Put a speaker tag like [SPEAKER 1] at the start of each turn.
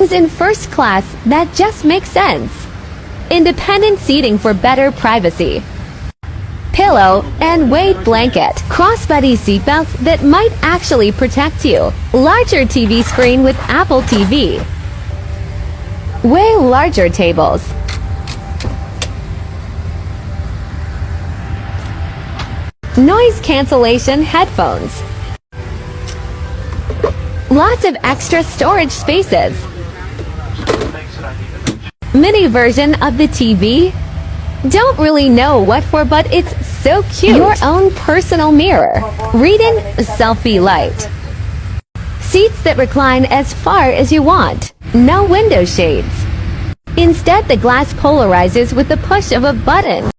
[SPEAKER 1] Rooms in first class that just make sense. Independent seating for better privacy. Pillow and weight blanket. Crossbody seatbelts that might actually protect you. Larger TV screen with Apple TV. Way larger tables. Noise cancellation headphones. Lots of extra storage spaces. Mini version of the TV. Don't really know what for, but it's so cute. Your own personal mirror. Reading selfie light. Seats that recline as far as you want. No window shades. Instead, the glass polarizes with the push of a button.